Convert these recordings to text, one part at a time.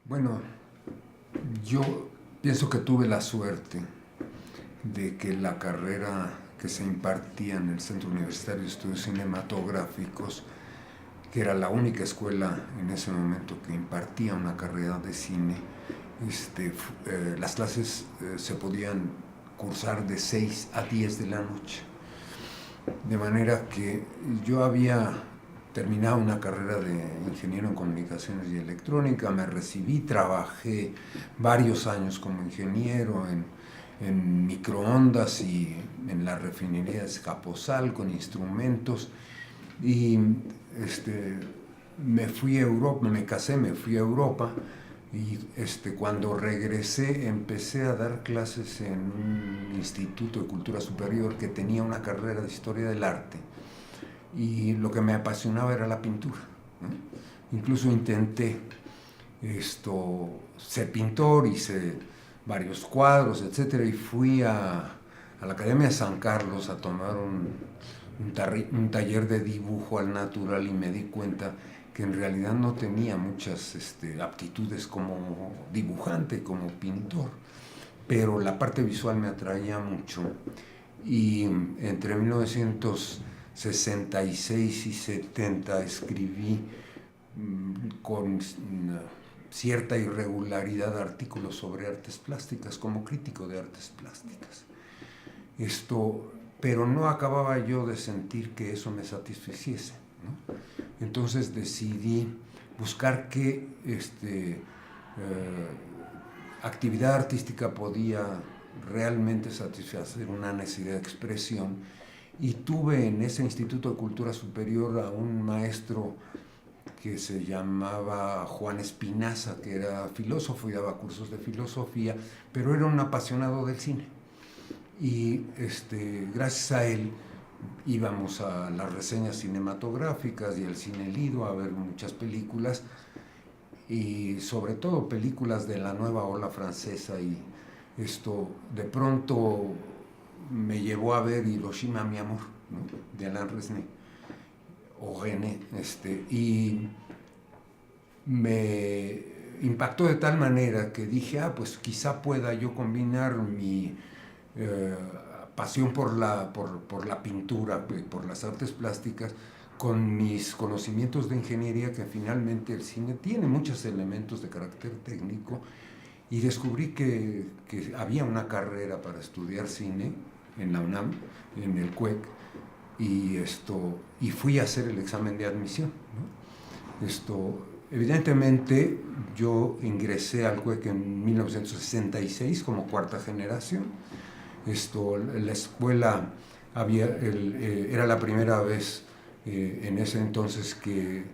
Bueno, yo pienso que tuve la suerte de que la carrera que se impartía en el Centro Universitario de Estudios Cinematográficos, que era la única escuela en ese momento que impartía una carrera de cine, las clases se podían cursar de 6 a 10 de la noche. De manera que yo había terminado una carrera de ingeniero en comunicaciones y electrónica, me recibí, trabajé varios años como ingeniero en microondas y en la refinería de Escaposal con instrumentos y me fui a Europa, me casé, me fui a Europa y cuando regresé empecé a dar clases en un instituto de cultura superior que tenía una carrera de historia del arte y lo que me apasionaba era la pintura, ¿no? Incluso intenté ser pintor, hice varios cuadros, etcétera, y fui a la Academia de San Carlos a tomar un taller de dibujo al natural y me di cuenta que en realidad no tenía muchas aptitudes como dibujante, como pintor, pero la parte visual me atraía mucho y entre 1966 y 70 escribí con cierta irregularidad artículos sobre artes plásticas como crítico de artes plásticas. Pero no acababa yo de sentir que eso me satisficiese, ¿no? Entonces decidí buscar qué actividad artística podía realmente satisfacer una necesidad de expresión y tuve en ese Instituto de Cultura Superior a un maestro que se llamaba Juan Espinaza, que era filósofo y daba cursos de filosofía, pero era un apasionado del cine. Y gracias a él íbamos a las reseñas cinematográficas y al Cine Lido a ver muchas películas y sobre todo películas de la nueva ola francesa y esto de pronto me llevó a ver Hiroshima mi amor, ¿no? De Alain Resnais o René, y me impactó de tal manera que dije, pues quizá pueda yo combinar mi eh, pasión por la pintura, por las artes plásticas, con mis conocimientos de ingeniería, que finalmente el cine tiene muchos elementos de carácter técnico, y descubrí que había una carrera para estudiar cine en la UNAM, en el CUEC, y fui a hacer el examen de admisión, ¿no? Evidentemente yo ingresé al CUEC en 1966 como cuarta generación. La escuela era la primera vez en ese entonces que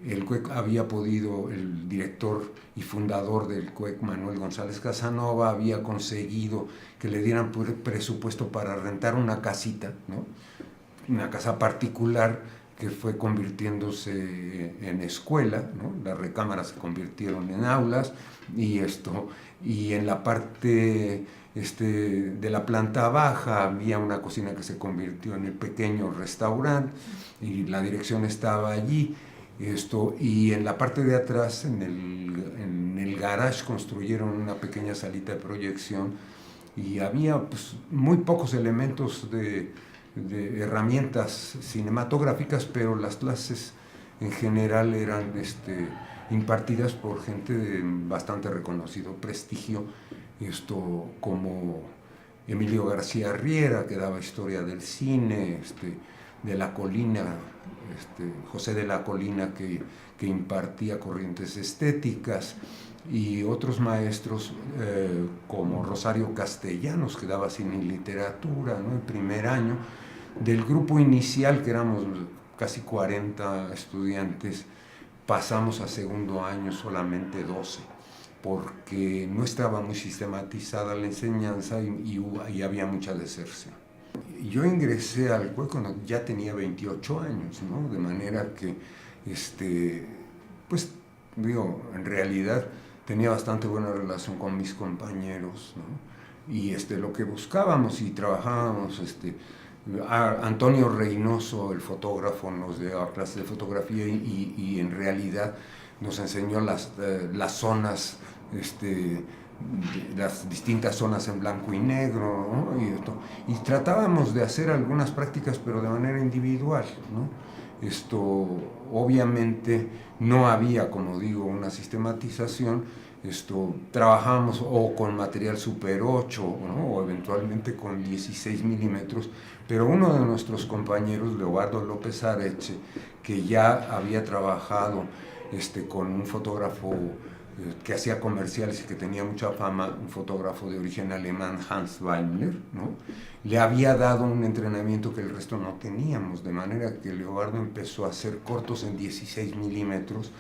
el CUEC había podido, el director y fundador del CUEC, Manuel González Casanova, había conseguido que le dieran presupuesto para rentar una casita, ¿no? Una casa particular que fue convirtiéndose en escuela, ¿no? Las recámaras se convirtieron en aulas y en la parte de la planta baja había una cocina que se convirtió en el pequeño restaurante y la dirección estaba allí. Y en la parte de atrás, en el garage, construyeron una pequeña salita de proyección y había pues, muy pocos elementos de herramientas cinematográficas, pero las clases en general eran impartidas por gente de bastante reconocido prestigio, como Emilio García Riera, que daba historia del cine, de la Colina, José de la Colina, que impartía corrientes estéticas, y otros maestros como Rosario Castellanos, que daba cine y literatura, ¿no? El primer año. Del grupo inicial, que éramos casi 40 estudiantes, pasamos a segundo año solamente 12, porque no estaba muy sistematizada la enseñanza y había mucha deserción. Yo ingresé al CUEC cuando ya tenía 28 años, ¿no? De manera que, pues, digo, en realidad tenía bastante buena relación con mis compañeros, ¿no? Y lo que buscábamos y trabajábamos, Antonio Reynoso, el fotógrafo, nos daba clases de fotografía y en realidad nos enseñó las zonas, las distintas zonas en blanco y negro, ¿no? Y tratábamos de hacer algunas prácticas, pero de manera individual, ¿no? Obviamente no había, como digo, una sistematización. Trabajábamos o con material Super 8, ¿no? O eventualmente con 16 milímetros, pero uno de nuestros compañeros, Leobardo López Areche, que ya había trabajado con un fotógrafo que hacía comerciales y que tenía mucha fama, un fotógrafo de origen alemán, Hans Weimler, ¿no? Le había dado un entrenamiento que el resto no teníamos, de manera que Leobardo empezó a hacer cortos en 16 milímetros,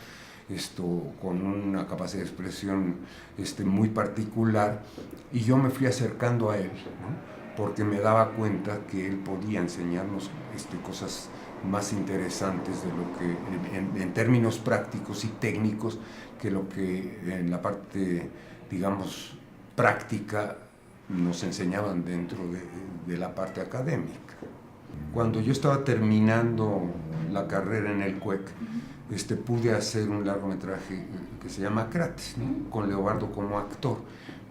con una capacidad de expresión muy particular, y yo me fui acercando a él, ¿no? Porque me daba cuenta que él podía enseñarnos cosas más interesantes de lo que, en términos prácticos y técnicos, que lo que en la parte, digamos, práctica nos enseñaban dentro de la parte académica. Cuando yo estaba terminando la carrera en el CUEC, pude hacer un largometraje que se llama Crates, ¿no? Con Leobardo como actor.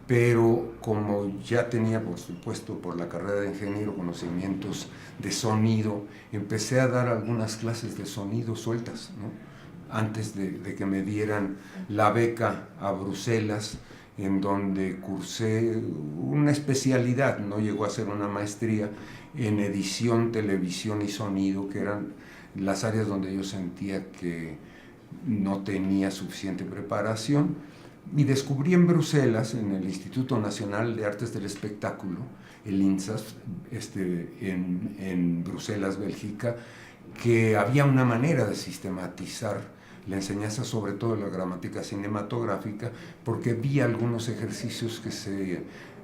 Pero como ya tenía, por supuesto, por la carrera de ingeniero, conocimientos de sonido, empecé a dar algunas clases de sonido sueltas, ¿no? Antes de que me dieran la beca a Bruselas, en donde cursé una especialidad, no llegó a ser una maestría, en edición, televisión y sonido, que eran las áreas donde yo sentía que no tenía suficiente preparación. Y descubrí en Bruselas, en el Instituto Nacional de Artes del Espectáculo, el INSAS, en Bruselas, Bélgica, que había una manera de sistematizar la enseñanza, sobre todo de la gramática cinematográfica, porque vi algunos ejercicios que se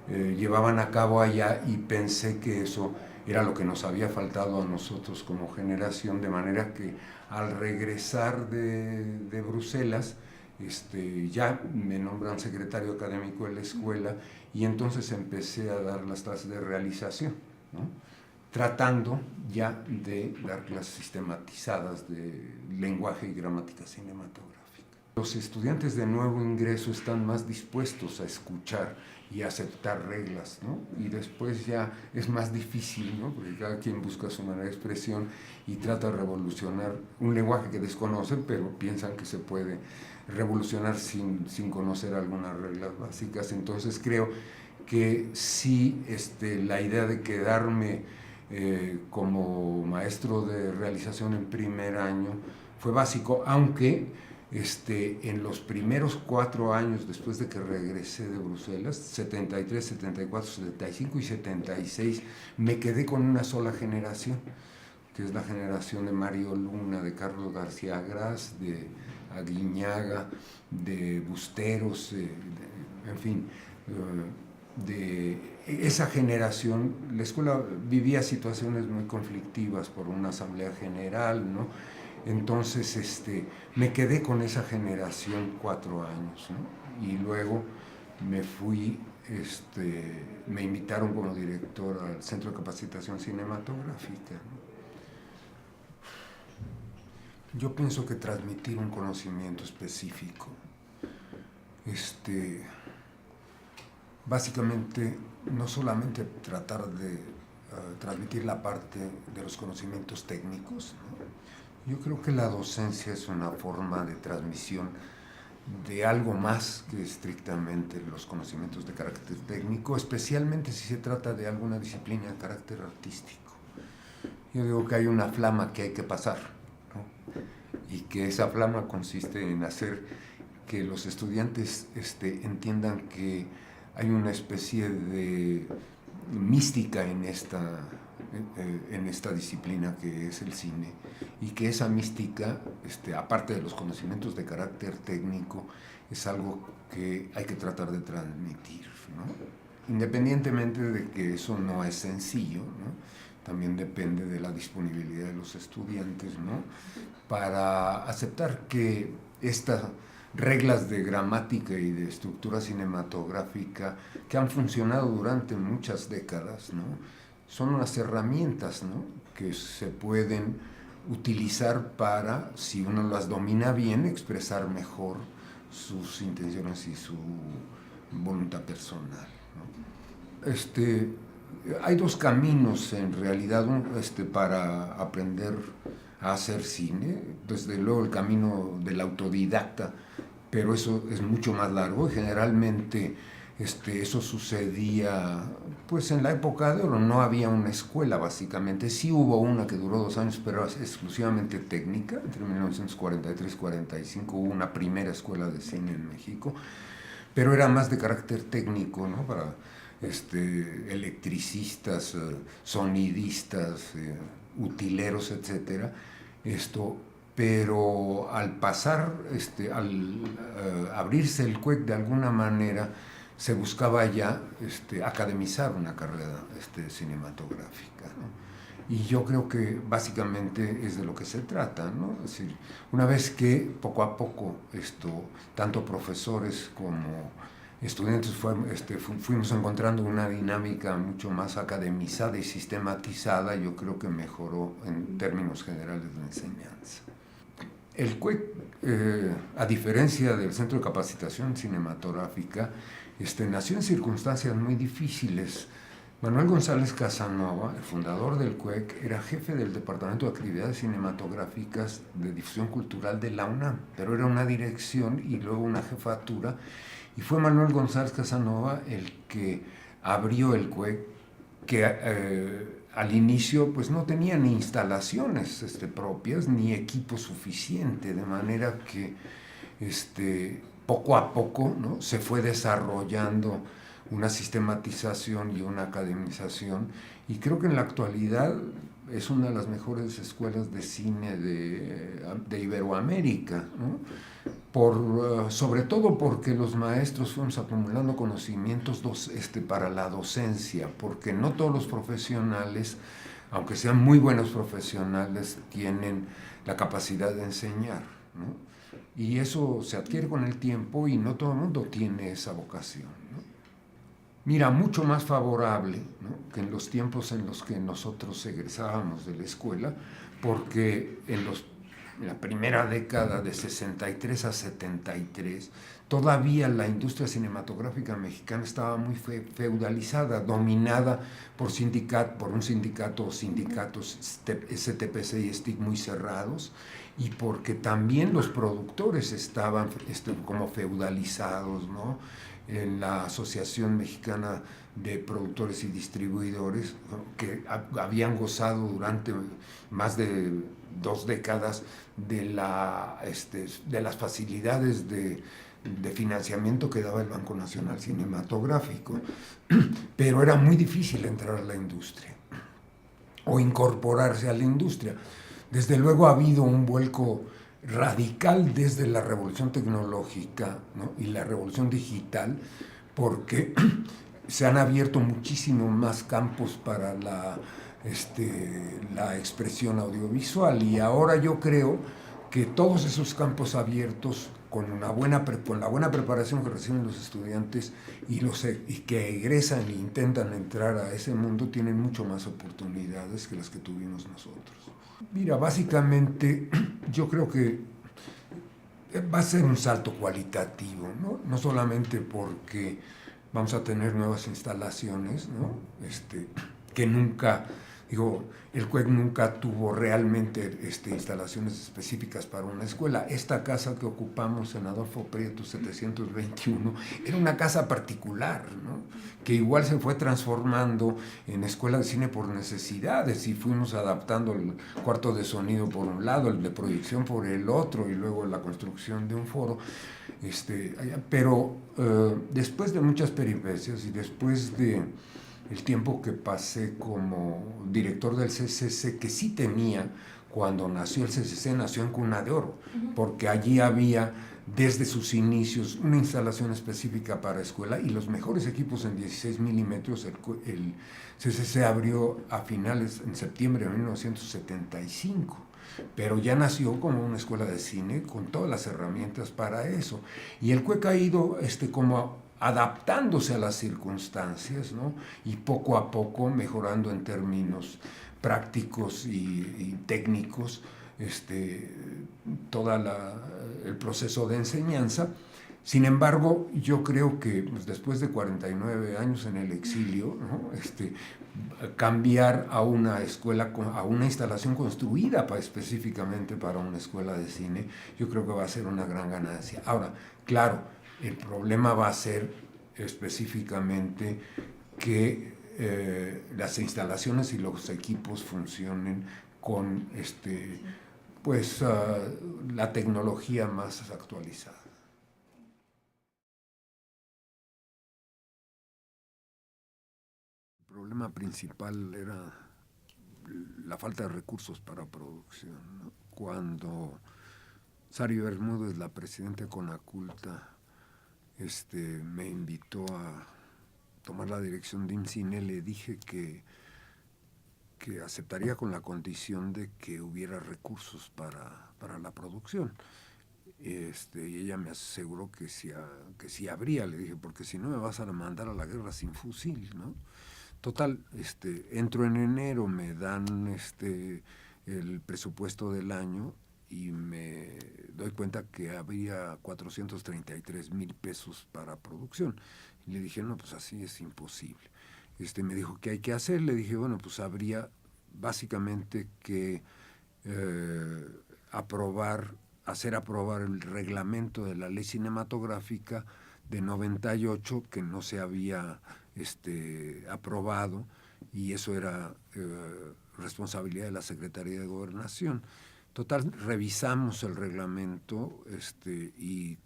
llevaban a cabo allá y pensé que eso era lo que nos había faltado a nosotros como generación, de manera que al regresar de Bruselas, ya me nombran secretario académico de la escuela, y entonces empecé a dar las clases de realización, ¿no? Tratando ya de dar clases sistematizadas de lenguaje y gramática cinematográfica. Los estudiantes de nuevo ingreso están más dispuestos a escuchar y a aceptar reglas, ¿no? Y después ya es más difícil, ¿no? Porque cada quien busca su manera de expresión y trata de revolucionar un lenguaje que desconocen, pero piensan que se puede revolucionar sin conocer algunas reglas básicas. Entonces creo que sí, la idea de quedarme como maestro de realización en primer año fue básico, aunque en los primeros 4 años después de que regresé de Bruselas, 73, 74, 75 y 76, me quedé con una sola generación, que es la generación de Mario Luna, de Carlos García Gras, de Aguiñaga, de Busteros, en fin, de esa generación. La escuela vivía situaciones muy conflictivas por una asamblea general, ¿no? Entonces me quedé con esa generación 4 años, ¿no? Y luego me fui, me invitaron como director al Centro de Capacitación Cinematográfica, ¿no? Yo pienso que transmitir un conocimiento específico, básicamente no solamente tratar de transmitir la parte de los conocimientos técnicos, ¿no? Yo creo que la docencia es una forma de transmisión de algo más que estrictamente los conocimientos de carácter técnico, especialmente si se trata de alguna disciplina de carácter artístico. Yo digo que hay una flama que hay que pasar, ¿no? Y que esa flama consiste en hacer que los estudiantes entiendan que hay una especie de mística en esta disciplina que es el cine, y que esa mística, aparte de los conocimientos de carácter técnico, es algo que hay que tratar de transmitir, ¿no? Independientemente de que eso no es sencillo, ¿no? También depende de la disponibilidad de los estudiantes, ¿no? Para aceptar que estas reglas de gramática y de estructura cinematográfica que han funcionado durante muchas décadas, ¿no? Son unas herramientas, ¿no? Que se pueden utilizar para, si uno las domina bien, expresar mejor sus intenciones y su voluntad personal, ¿no? Hay dos caminos en realidad para aprender a hacer cine. Desde luego el camino del autodidacta, pero eso es mucho más largo y generalmente eso sucedía pues en la época de oro. No había una escuela básicamente, sí hubo una que duró 2 años, pero exclusivamente técnica. Entre 1943 y 45 hubo una primera escuela de cine en México, pero era más de carácter técnico, ¿no? Para electricistas, sonidistas, utileros, etcétera. Pero al pasar, al abrirse el CUEC de alguna manera, se buscaba ya academizar una carrera cinematográfica, ¿no? Y yo creo que básicamente es de lo que se trata, ¿no? Es decir, una vez que poco a poco tanto profesores como estudiantes fuimos encontrando una dinámica mucho más academizada y sistematizada, yo creo que mejoró en términos generales la enseñanza. El CUEC, a diferencia del Centro de Capacitación Cinematográfica, nació en circunstancias muy difíciles. Manuel González Casanova, el fundador del CUEC, era jefe del Departamento de Actividades Cinematográficas de Difusión Cultural de la UNAM, pero era una dirección y luego una jefatura, y fue Manuel González Casanova el que abrió el CUEC, que al inicio pues no tenía ni instalaciones propias ni equipo suficiente, de manera que poco a poco, ¿no?, se fue desarrollando una sistematización y una academización, y creo que en la actualidad es una de las mejores escuelas de cine de Iberoamérica, ¿no? Sobre todo porque los maestros fuimos acumulando conocimientos para la docencia, porque no todos los profesionales, aunque sean muy buenos profesionales, tienen la capacidad de enseñar, ¿no? Y eso se adquiere con el tiempo y no todo el mundo tiene esa vocación, ¿no? Mira, mucho más favorable, ¿no?, que en los tiempos en los que nosotros egresábamos de la escuela, porque en la primera década de 63 a 73, todavía la industria cinematográfica mexicana estaba muy feudalizada, dominada por un sindicato o sindicatos STPC y STIC muy cerrados, y porque también los productores estaban como feudalizados, ¿no?, en la Asociación Mexicana de Productores y Distribuidores, ¿no?, que habían gozado durante más de 2 décadas de las facilidades de financiamiento que daba el Banco Nacional Cinematográfico, pero era muy difícil entrar a la industria o incorporarse a la industria. Desde luego ha habido un vuelco radical desde la revolución tecnológica, ¿no?, y la revolución digital, porque se han abierto muchísimo más campos para la expresión audiovisual, y ahora yo creo que todos esos campos abiertos, con la buena preparación que reciben los estudiantes y que egresan e intentan entrar a ese mundo, tienen mucho más oportunidades que las que tuvimos nosotros. Mira, básicamente yo creo que va a ser un salto cualitativo, ¿no? No solamente porque vamos a tener nuevas instalaciones, ¿no?, que nunca, el CUEC nunca tuvo realmente instalaciones específicas para una escuela. Esta casa que ocupamos en Adolfo Prieto 721 era una casa particular, ¿no?, que igual se fue transformando en escuela de cine por necesidades, y fuimos adaptando el cuarto de sonido por un lado, el de proyección por el otro, y luego la construcción de un foro. Pero después de muchas peripecias y después de el tiempo que pasé como director del CCC, que sí tenía, cuando nació el CCC, nació en Cuna de Oro, porque allí había desde sus inicios una instalación específica para escuela y los mejores equipos en 16 milímetros. El CCC abrió en septiembre de 1975, pero ya nació como una escuela de cine con todas las herramientas para eso. Y el CUEC ha ido como adaptándose a las circunstancias, ¿no? Y poco a poco mejorando en términos prácticos y técnicos todo el proceso de enseñanza. Sin embargo, yo creo que pues, después de 49 años en el exilio, ¿no? Cambiar a una escuela, a una instalación construida específicamente para una escuela de cine, yo creo que va a ser una gran ganancia. Ahora, claro, el problema va a ser específicamente que las instalaciones y los equipos funcionen con la tecnología más actualizada. El problema principal era la falta de recursos para producción, ¿no? Cuando Sari Bermúdez, la presidenta de Conaculta, me invitó a tomar la dirección de IMCINE, le dije que aceptaría con la condición de que hubiera recursos para la producción. Y ella me aseguró que sí habría, le dije, porque si no me vas a mandar a la guerra sin fusil, ¿no? Total, entro en enero, me dan el presupuesto del año y me doy cuenta que había 433,000 pesos para producción. Y le dije, no, pues así es imposible. Me dijo, ¿qué hay que hacer? Le dije, bueno, pues habría básicamente que hacer aprobar el reglamento de la ley cinematográfica de 98 que no se había aprobado, y eso era responsabilidad de la Secretaría de Gobernación. Total, revisamos el reglamento y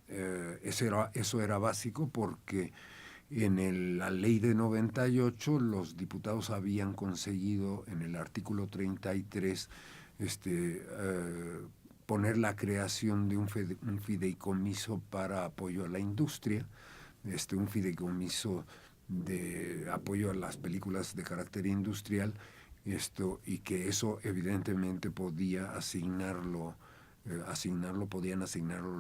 eso era básico porque en la ley de 98 los diputados habían conseguido en el artículo 33 poner la creación de un fideicomiso para apoyo a la industria, un fideicomiso de apoyo a las películas de carácter industrial, y que eso evidentemente podían asignarlo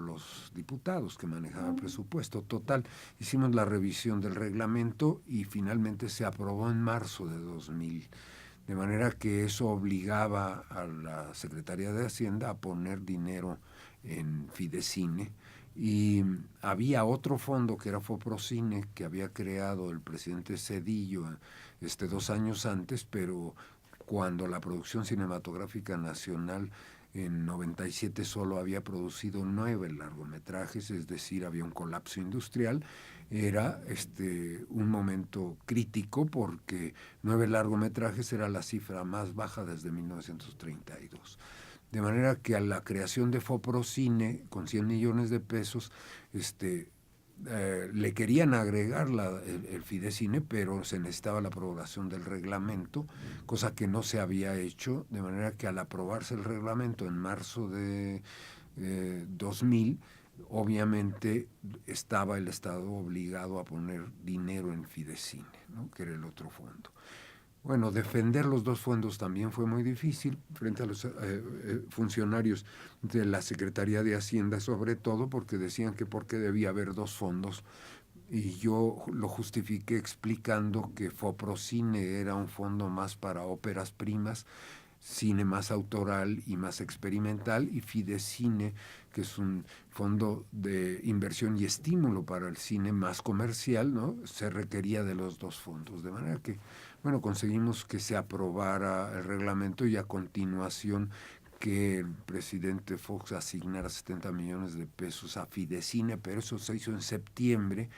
los diputados que manejaban el presupuesto. Total, hicimos la revisión del reglamento y finalmente se aprobó en marzo de 2000. De manera que eso obligaba a la Secretaría de Hacienda a poner dinero en Fidecine. Y había otro fondo que era Foprocine, que había creado el presidente Zedillo 2 años antes, pero cuando la producción cinematográfica nacional en 97 solo había producido 9 largometrajes, es decir, había un colapso industrial. Era un momento crítico porque 9 largometrajes era la cifra más baja desde 1932. De manera que a la creación de Foprocine, con 100 millones de pesos, le querían agregar el Fidecine, pero se necesitaba la aprobación del reglamento, cosa que no se había hecho, de manera que al aprobarse el reglamento en marzo de 2000, obviamente estaba el Estado obligado a poner dinero en Fidecine, ¿no? Que era el otro fondo. Bueno, defender los dos fondos también fue muy difícil frente a los funcionarios de la Secretaría de Hacienda, sobre todo porque decían que por qué debía haber 2 fondos, y yo lo justifiqué explicando que Foprocine era un fondo más para óperas primas, cine más autoral y más experimental, y Fidecine, que es un fondo de inversión y estímulo para el cine más comercial, ¿no? Se requería de los 2 fondos, de manera que bueno, conseguimos que se aprobara el reglamento y a continuación que el presidente Fox asignara 70 millones de pesos a Fidecine, pero eso se hizo en septiembre,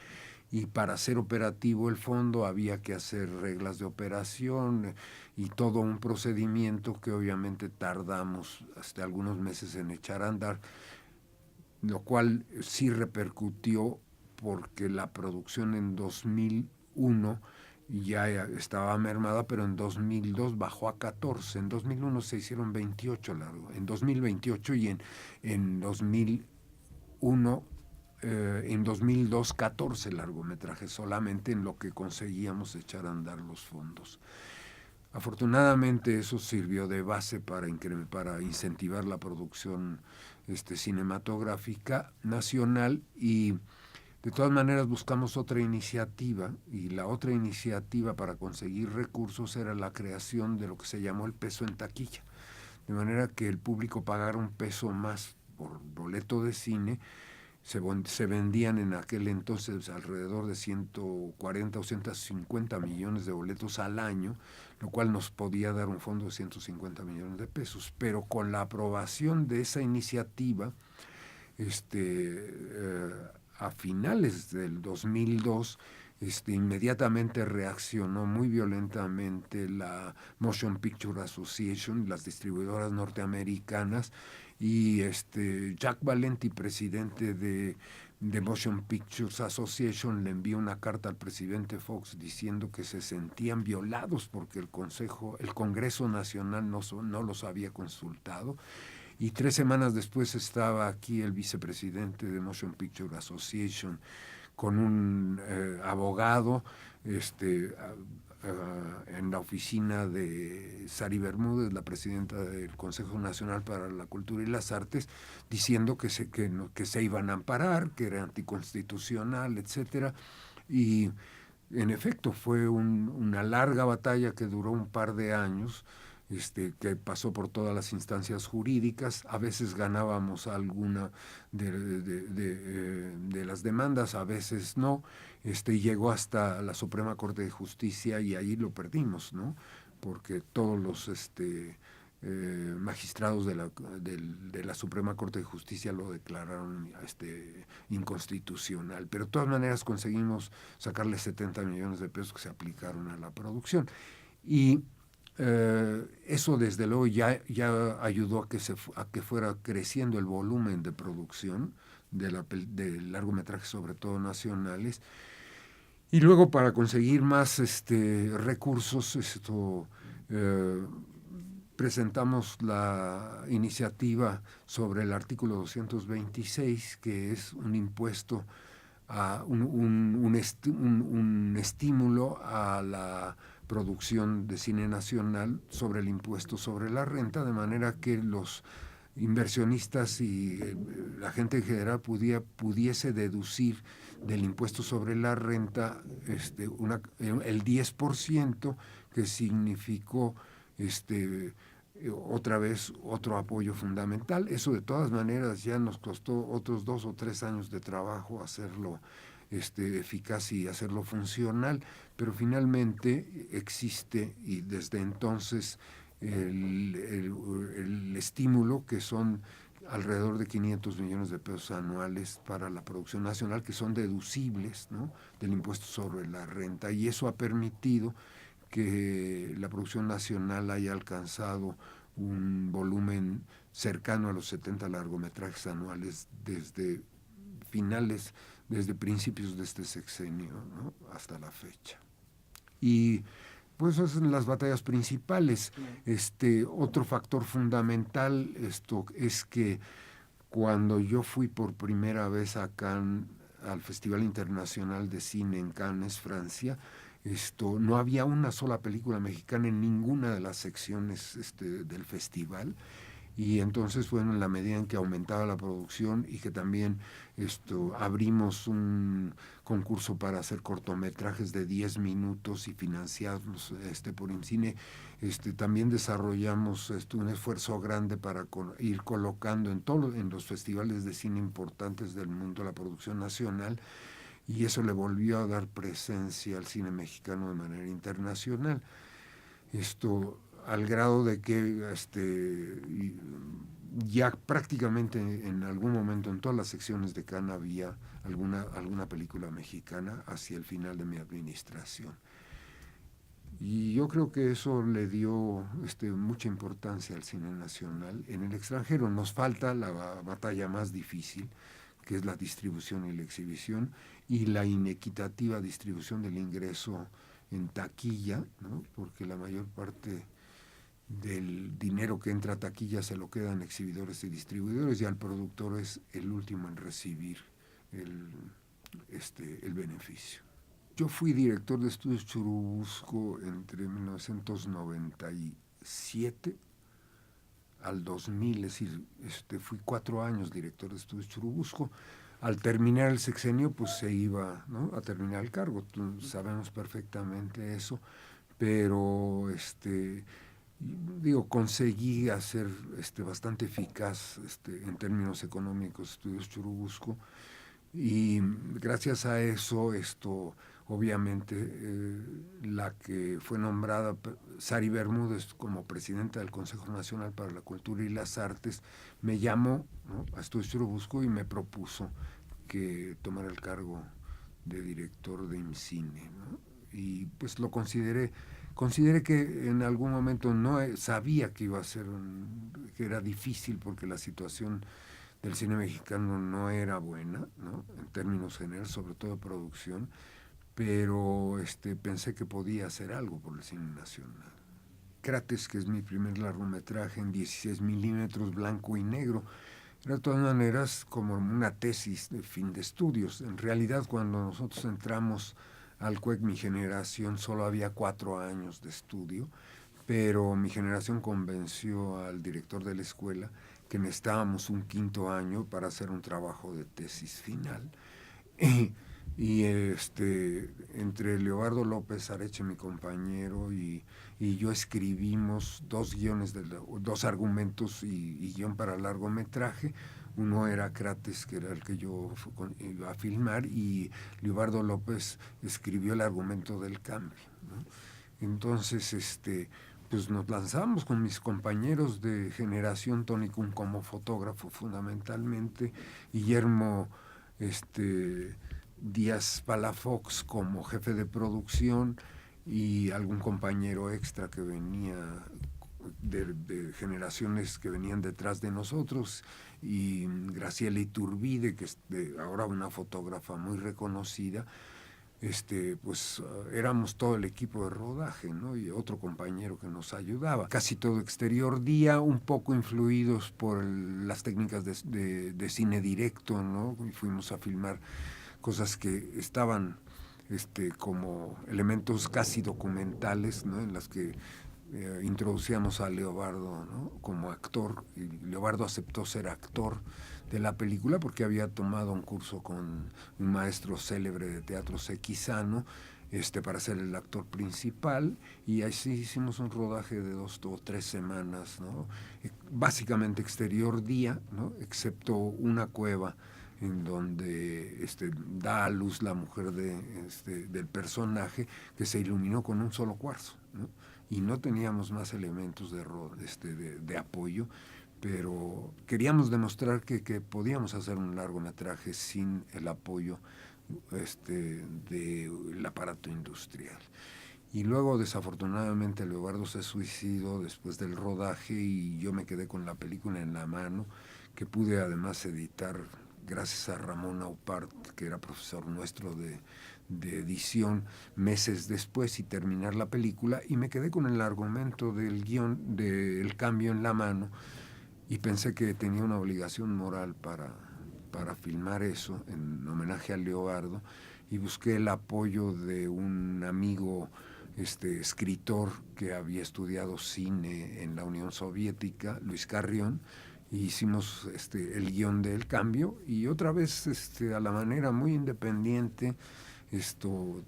y para ser operativo el fondo había que hacer reglas de operación y todo un procedimiento que obviamente tardamos hasta algunos meses en echar a andar, lo cual sí repercutió porque la producción en 2001 ya estaba mermada, pero en 2002 bajó a 14, en 2001 se hicieron 28 largos, en 2028 y en 2001, en 2002 14 largometrajes, solamente en lo que conseguíamos echar a andar los fondos. Afortunadamente eso sirvió de base para incentivar la producción cinematográfica nacional, y De todas maneras buscamos otra iniciativa, y la otra iniciativa para conseguir recursos era la creación de lo que se llamó el peso en taquilla, de manera que el público pagara un peso más por boleto de cine. Se vendían en aquel entonces alrededor de 140 o 150 millones de boletos al año, lo cual nos podía dar un fondo de 150 millones de pesos. Pero con la aprobación de esa iniciativa, a finales del 2002, inmediatamente reaccionó muy violentamente la Motion Picture Association, las distribuidoras norteamericanas, y Jack Valenti, presidente de Motion Pictures Association, le envió una carta al presidente Fox diciendo que se sentían violados porque el Congreso Nacional no los había consultado. Y 3 semanas después estaba aquí el vicepresidente de Motion Picture Association con un abogado en la oficina de Sari Bermúdez, la presidenta del Consejo Nacional para la Cultura y las Artes, diciendo que se iban a amparar, que era anticonstitucional, etcétera. Y en efecto fue una larga batalla que duró un par de años, que pasó por todas las instancias jurídicas. A veces ganábamos alguna de las demandas, a veces no. Llegó hasta la Suprema Corte de Justicia y ahí lo perdimos, ¿no? Porque todos los magistrados de la Suprema Corte de Justicia lo declararon inconstitucional. Pero de todas maneras conseguimos sacarle 70 millones de pesos que se aplicaron a la producción. Y eso desde luego ya ayudó a que fuera creciendo el volumen de producción de largometrajes, sobre todo nacionales. Y luego, para conseguir más recursos, presentamos la iniciativa sobre el artículo 226, que es un impuesto, un estímulo a la producción de cine nacional sobre el impuesto sobre la renta, de manera que los inversionistas y la gente en general pudiese deducir del impuesto sobre la renta el 10%, que significó otra vez otro apoyo fundamental. Eso de todas maneras ya nos costó otros 2 o 3 años de trabajo hacerlo eficaz y hacerlo funcional, pero finalmente existe, y desde entonces el estímulo, que son alrededor de 500 millones de pesos anuales para la producción nacional, que son deducibles, ¿no?, del impuesto sobre la renta, y eso ha permitido que la producción nacional haya alcanzado un volumen cercano a los 70 largometrajes anuales desde principios de este sexenio, ¿no?, hasta la fecha. Y pues esas son las batallas principales. Otro factor fundamental es que cuando yo fui por primera vez a Cannes, al Festival Internacional de Cine en Cannes, Francia, no había una sola película mexicana en ninguna de las secciones del festival. Y entonces, bueno, en la medida en que aumentaba la producción y que también abrimos un concurso para hacer cortometrajes de 10 minutos y financiados por IMCINE, también desarrollamos un esfuerzo grande para ir colocando en los festivales de cine importantes del mundo la producción nacional, y eso le volvió a dar presencia al cine mexicano de manera internacional. Al grado de que ya prácticamente en algún momento en todas las secciones de Cannes había alguna película mexicana hacia el final de mi administración. Y yo creo que eso le dio mucha importancia al cine nacional. En el extranjero nos falta la batalla más difícil, que es la distribución y la exhibición, y la inequitativa distribución del ingreso en taquilla, ¿no?, porque la mayor parte del dinero que entra a taquilla se lo quedan exhibidores y distribuidores, y al productor es el último en recibir el beneficio. Yo fui director de Estudios Churubusco entre 1997 al 2000, es decir, fui 4 años director de Estudios Churubusco. al terminar el sexenio, pues se iba, ¿no?, a terminar el cargo. Sabemos perfectamente eso, pero digo, conseguí hacer bastante eficaz en términos económicos Estudios Churubusco, y gracias a eso, obviamente, la que fue nombrada Sari Bermúdez como presidenta del Consejo Nacional para la Cultura y las Artes, me llamó, ¿no?, a Estudios Churubusco y me propuso que tomara el cargo de director de IMCINE, ¿no? Y pues lo consideré que en algún momento no sabía que iba a ser que era difícil, porque la situación del cine mexicano no era buena, ¿no?, en términos generales, sobre todo de producción, pero pensé que podía hacer algo por el cine nacional. Crates, que es mi primer largometraje en 16 milímetros, blanco y negro, era de todas maneras como una tesis de fin de estudios. En realidad, cuando nosotros entramos al CUEC, mi generación solo había 4 años de estudio, pero mi generación convenció al director de la escuela que necesitábamos un 5.º año para hacer un trabajo de tesis final. Y entre Leobardo López Areche, mi compañero, y yo escribimos 2 guiones, 2 argumentos y guión para largometraje. Uno era Crates, que era el que yo iba a filmar, y Leobardo López escribió el argumento del cambio, ¿no? Entonces, pues nos lanzamos con mis compañeros de generación, Tony Kuhn como fotógrafo fundamentalmente, Guillermo Díaz Palafox como jefe de producción, y algún compañero extra que venía de generaciones que venían detrás de nosotros, y Graciela Iturbide, que es ahora una fotógrafa muy reconocida. Pues éramos todo el equipo de rodaje, ¿no?, y otro compañero que nos ayudaba. Casi todo exterior día, un poco influidos por las técnicas de cine directo, ¿no? Y fuimos a filmar cosas que estaban como elementos casi documentales, ¿no?, en las que introducíamos a Leobardo, ¿no?, como actor, y Leobardo aceptó ser actor de la película porque había tomado un curso con un maestro célebre de teatro, Sequizano, para ser el actor principal, y así hicimos un rodaje de 2 o 3 semanas, ¿no?, básicamente exterior día, ¿no?, excepto una cueva en donde da a luz la mujer del personaje, que se iluminó con un solo cuarzo, ¿no?, y no teníamos más elementos de apoyo, pero queríamos demostrar que podíamos hacer un largometraje sin el apoyo del aparato industrial. Y luego, desafortunadamente, Leobardo se suicidó después del rodaje, y yo me quedé con la película en la mano, que pude además editar gracias a Ramón Aupart, que era profesor nuestro de edición, meses después, y terminar la película, y me quedé con el argumento del guión del cambio en la mano, y pensé que tenía una obligación moral para filmar eso en homenaje a Leobardo, y busqué el apoyo de un amigo escritor que había estudiado cine en la Unión Soviética, Luis Carrión, y hicimos el guión del cambio, y otra vez a la manera muy independiente.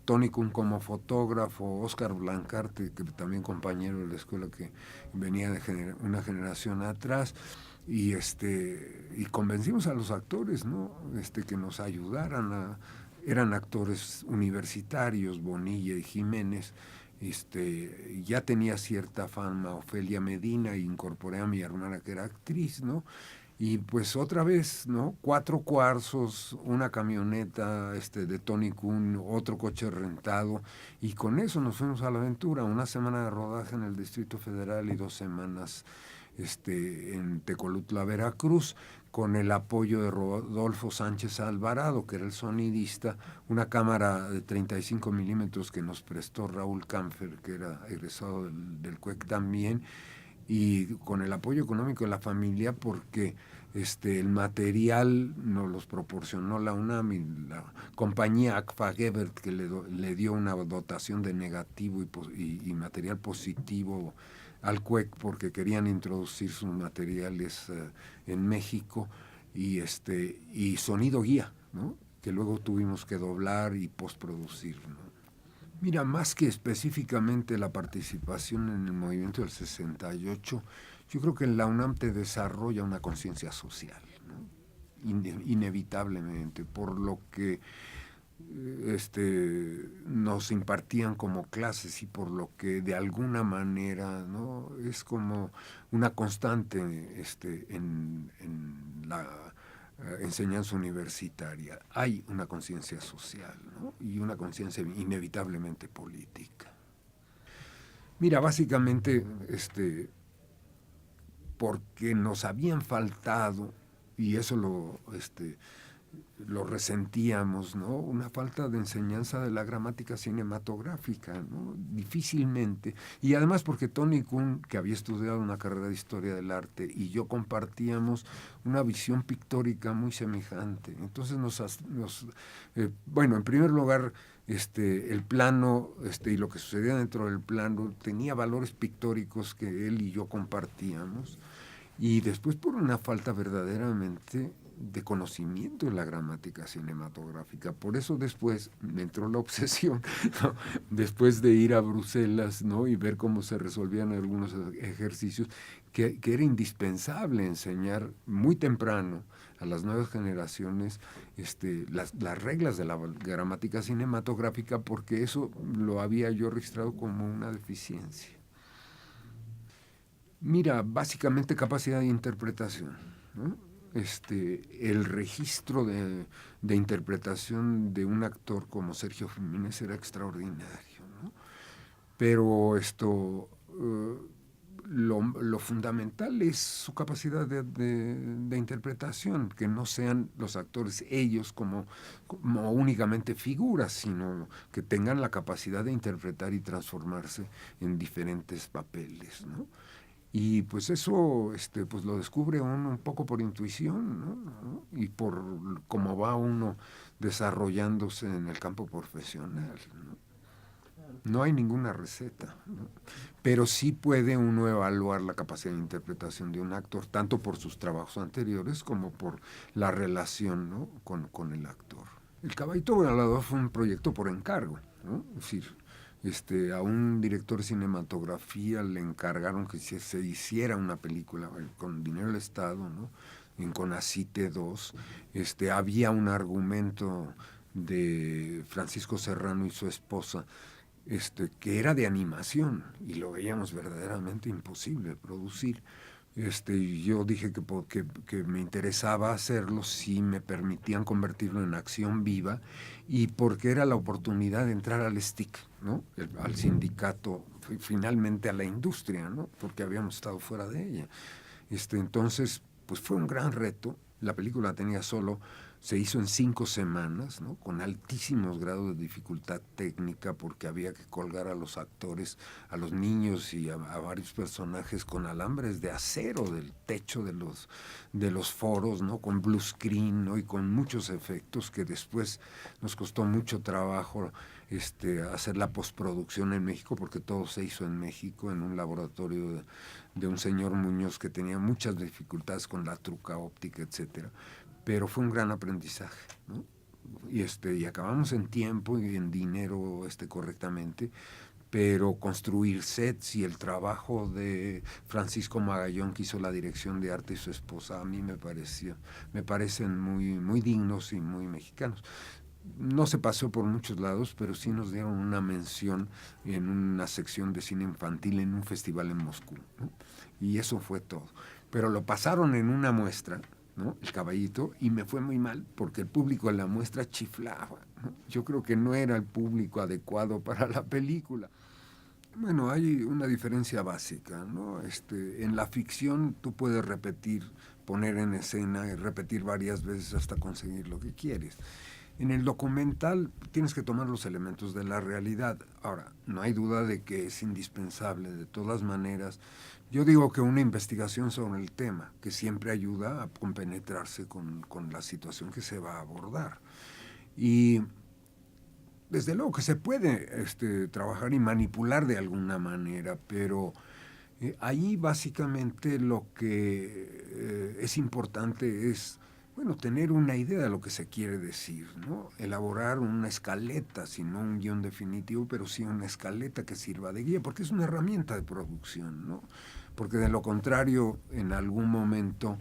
Tony Kuhn como fotógrafo, Oscar Blancarte, que también compañero de la escuela, que venía de una generación atrás, y convencimos a los actores, ¿no?, que nos ayudaran. Eran actores universitarios, Bonilla y Jiménez. Ya tenía cierta fama Ofelia Medina, e incorporé a mi hermana, que era actriz, ¿no? Y pues otra vez, ¿no?, 4 cuarzos, una camioneta de Tony Kuhn, otro coche rentado, y con eso nos fuimos a la aventura. 1 semana de rodaje en el Distrito Federal y 2 semanas en Tecolutla, Veracruz, con el apoyo de Rodolfo Sánchez Alvarado, que era el sonidista, una cámara de 35 milímetros que nos prestó Raúl Kampfer, que era egresado del CUEC también, y con el apoyo económico de la familia, porque el material nos los proporcionó la UNAM y la compañía Agfa Gebert, que le dio una dotación de negativo y material positivo al CUEC, porque querían introducir sus materiales en México, y sonido guía, ¿no? Que luego tuvimos que doblar y postproducir, ¿no? Mira, más que específicamente la participación en el movimiento del 68, yo creo que la UNAM te desarrolla una conciencia social, ¿no? Inevitablemente, por lo que nos impartían como clases y por lo que de alguna manera, ¿no? Es como una constante en la enseñanza universitaria. Hay una conciencia social, ¿no? Y una conciencia inevitablemente política. Mira, básicamente, porque nos habían faltado, y eso lo resentíamos, ¿no? Una falta de enseñanza de la gramática cinematográfica, ¿no? Difícilmente. Y además porque Tony Kuhn, que había estudiado una carrera de historia del arte, y yo compartíamos una visión pictórica muy semejante. Entonces bueno, en primer lugar, el plano y lo que sucedía dentro del plano tenía valores pictóricos que él y yo compartíamos. Y después por una falta verdaderamente de conocimiento de la gramática cinematográfica. Por eso después me entró la obsesión, ¿no? Después de ir a Bruselas, ¿no? Y ver cómo se resolvían algunos ejercicios, que era indispensable enseñar muy temprano a las nuevas generaciones las reglas de la gramática cinematográfica, porque eso lo había yo registrado como una deficiencia. Mira, básicamente capacidad de interpretación, ¿no? El registro de interpretación de un actor como Sergio Jiménez era extraordinario, ¿no? Pero lo fundamental es su capacidad de interpretación, que no sean los actores ellos como únicamente figuras, sino que tengan la capacidad de interpretar y transformarse en diferentes papeles, ¿no? Y pues eso pues lo descubre uno un poco por intuición, ¿no? Y por cómo va uno desarrollándose en el campo profesional, ¿no? No hay ninguna receta, ¿no? Pero sí puede uno evaluar la capacidad de interpretación de un actor, tanto por sus trabajos anteriores como por la relación, ¿no? con el actor. El Caballito Volador fue un proyecto por encargo, ¿no? Es decir, a un director de cinematografía le encargaron que se hiciera una película con dinero del Estado, ¿no? En Conacite 2. Había un argumento de Francisco Serrano y su esposa, que era de animación, y lo veíamos verdaderamente imposible de producir. Yo dije que me interesaba hacerlo si me permitían convertirlo en acción viva, y porque era la oportunidad de entrar al STIC, ¿no? Al sindicato, finalmente a la industria, ¿no? Porque habíamos estado fuera de ella. Entonces, pues fue un gran reto. La película se hizo en 5 semanas, ¿no? Con altísimos grados de dificultad técnica, porque había que colgar a los actores, a los niños y a varios personajes con alambres de acero del techo de los foros, ¿no? Con blue screen, ¿no? Y con muchos efectos que después nos costó mucho trabajo hacer la postproducción en México, porque todo se hizo en México, en un laboratorio de un señor Muñoz que tenía muchas dificultades con la truca óptica, etcétera. Pero fue un gran aprendizaje, ¿no? Y acabamos en tiempo y en dinero correctamente, pero construir sets y el trabajo de Francisco Magallón, que hizo la dirección de arte, y su esposa, a mí me parecen muy, muy dignos y muy mexicanos. No se pasó por muchos lados, pero sí nos dieron una mención en una sección de cine infantil en un festival en Moscú, ¿no? Y eso fue todo. Pero lo pasaron en una muestra, ¿no? El Caballito, y me fue muy mal porque el público en la muestra chiflaba, ¿no? Yo creo que no era el público adecuado para la película. Bueno, hay una diferencia básica, ¿no? En la ficción tú puedes poner en escena y repetir varias veces hasta conseguir lo que quieres. En el documental tienes que tomar los elementos de la realidad. Ahora, no hay duda de que es indispensable, de todas maneras. Yo digo que una investigación sobre el tema, que siempre ayuda a compenetrarse con la situación que se va a abordar. Y desde luego que se puede trabajar y manipular de alguna manera, pero ahí básicamente lo que es importante es bueno, tener una idea de lo que se quiere decir, ¿no? Elaborar una escaleta, si no un guión definitivo, pero sí una escaleta que sirva de guía, porque es una herramienta de producción, ¿no? Porque de lo contrario, en algún momento,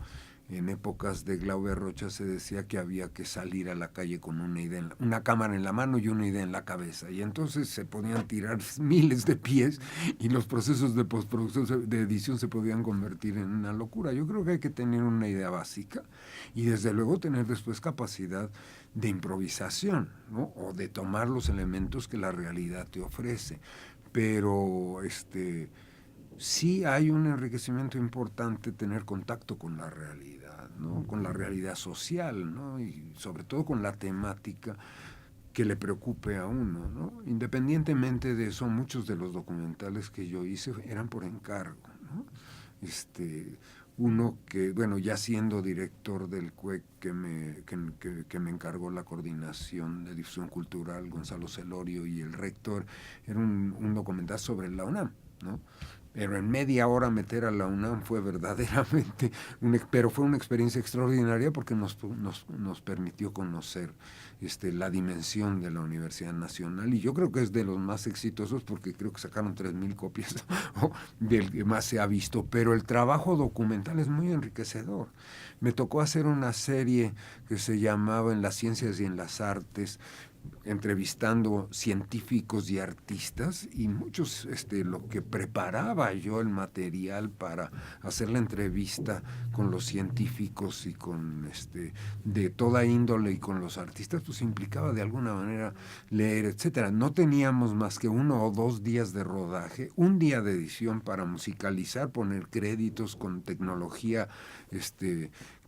en épocas de Glauber Rocha, se decía que había que salir a la calle con una idea, una cámara en la mano y una idea en la cabeza. Y entonces se podían tirar miles de pies y los procesos de postproducción, de edición, se podían convertir en una locura. Yo creo que hay que tener una idea básica y desde luego tener después capacidad de improvisación, ¿no? O de tomar los elementos que la realidad te ofrece. Pero sí hay un enriquecimiento importante tener contacto con la realidad, ¿no? Con la realidad social, ¿no? Y sobre todo con la temática que le preocupe a uno, ¿no? Independientemente de eso, muchos de los documentales que yo hice eran por encargo, ¿no? Uno que, bueno, ya siendo director del CUEC, que me encargó la coordinación de difusión cultural, Gonzalo Celorio, y el rector, era un documental sobre la UNAM, ¿no? Pero en media hora meter a la UNAM fue verdaderamente, pero fue una experiencia extraordinaria porque nos permitió conocer la dimensión de la Universidad Nacional, y yo creo que es de los más exitosos porque creo que sacaron 3,000 copias del que más se ha visto, pero el trabajo documental es muy enriquecedor. Me tocó hacer una serie que se llamaba En las ciencias y en las artes, entrevistando científicos y artistas, y muchos, lo que preparaba yo el material para hacer la entrevista con los científicos y con de toda índole y con los artistas, pues implicaba de alguna manera leer, etcétera. No teníamos más que 1 o 2 días de rodaje, un día de edición para musicalizar, poner créditos con tecnología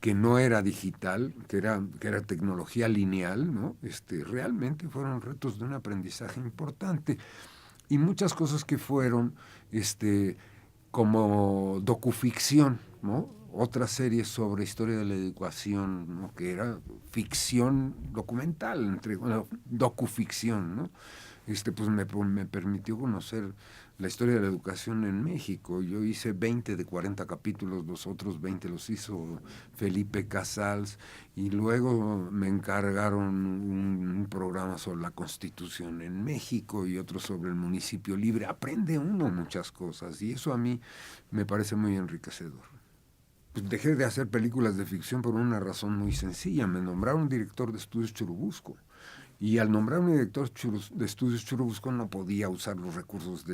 que no era digital, que era tecnología lineal, ¿no? Realmente fueron retos de un aprendizaje importante, y muchas cosas que fueron como docuficción, ¿no? Otra serie sobre historia de la educación, ¿no? Que era ficción documental, bueno, docuficción, ¿no? Pues me permitió conocer la historia de la educación en México. Yo hice 20 de 40 capítulos, los otros 20 los hizo Felipe Casals, y luego me encargaron un programa sobre la Constitución en México y otro sobre el municipio libre. Aprende uno muchas cosas, y eso a mí me parece muy enriquecedor. Pues dejé de hacer películas de ficción por una razón muy sencilla. Me nombraron director de estudios Churubusco. Y al nombrarme director de estudios Churubusco no podía usar los recursos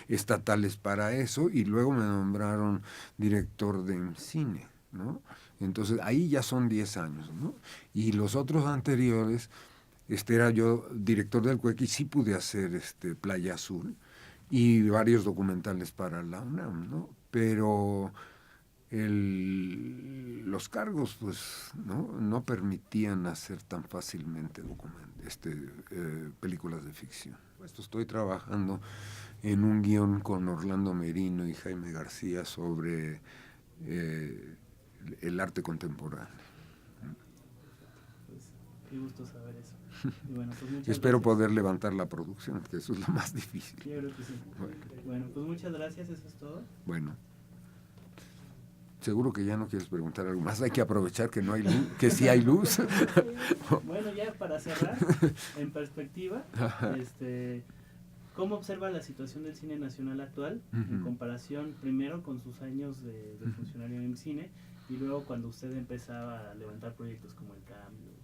estatales para eso, y luego me nombraron director de cine, ¿no? Entonces ahí ya son 10 años, ¿no? Y los otros anteriores, era yo director del CUEC y sí pude hacer Playa Azul y varios documentales para la UNAM, ¿no? Pero los cargos pues no permitían hacer tan fácilmente películas de ficción. Estoy trabajando en un guión con Orlando Merino y Jaime García sobre el arte contemporáneo. Pues qué gusto saber eso. Y bueno, pues muchas Espero gracias. poder levantar la producción, que eso es lo más difícil. Yo creo que sí. Bueno, pues muchas gracias, eso es todo. Bueno. Seguro que ya no quieres preguntar algo más. Hay que aprovechar que no hay luz, que sí hay luz. Bueno, ya para cerrar, en perspectiva, ¿cómo observa la situación del cine nacional actual en comparación primero con sus años de funcionario en cine y luego cuando usted empezaba a levantar proyectos como El Cambio?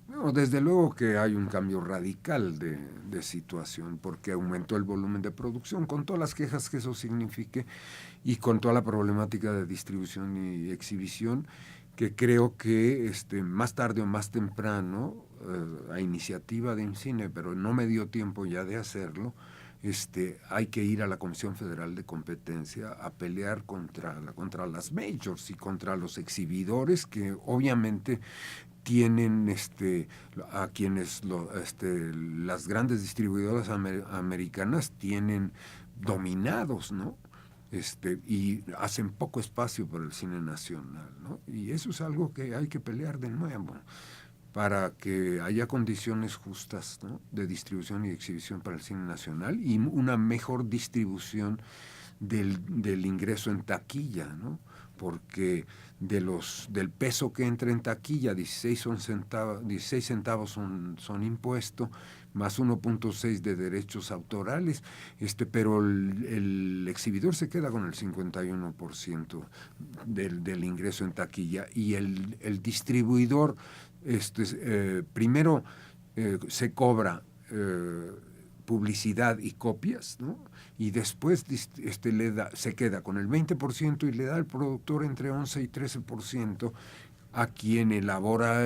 No, desde luego que hay un cambio radical de situación, porque aumentó el volumen de producción, con todas las quejas que eso signifique, y con toda la problemática de distribución y exhibición, que creo que más tarde o más temprano, a iniciativa de IMCINE, pero no me dio tiempo ya de hacerlo, hay que ir a la Comisión Federal de Competencia a pelear contra las majors y contra los exhibidores que obviamente tienen a quienes las grandes distribuidoras americanas tienen dominados, ¿no? Y hacen poco espacio para el cine nacional, ¿no? Y eso es algo que hay que pelear de nuevo para que haya condiciones justas, ¿no? De distribución y exhibición para el cine nacional y una mejor distribución del ingreso en taquilla, ¿no? Porque del peso que entra en taquilla, 16 centavos son impuesto, más 1.6 de derechos autorales, pero el exhibidor se queda con el 51% del ingreso en taquilla, y el distribuidor primero se cobra publicidad y copias, ¿no? Y después se queda con el 20% y le da al productor entre 11 y 13%, a quien elabora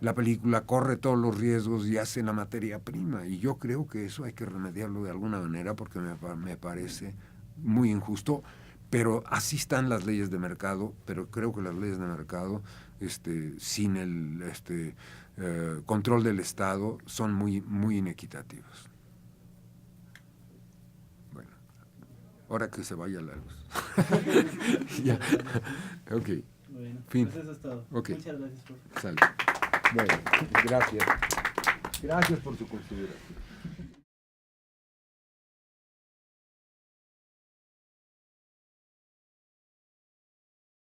la película, corre todos los riesgos y hace la materia prima. Y yo creo que eso hay que remediarlo de alguna manera, porque me parece muy injusto. Pero así están las leyes de mercado, pero creo que las leyes de mercado, sin el control del Estado, son muy, muy inequitativas. Bueno, ahora que se vaya la luz. Ya. Ok. Bueno, fin. Pues eso es todo. Okay. Muchas gracias, profe. Sale. Bueno, gracias. Gracias por su consideración.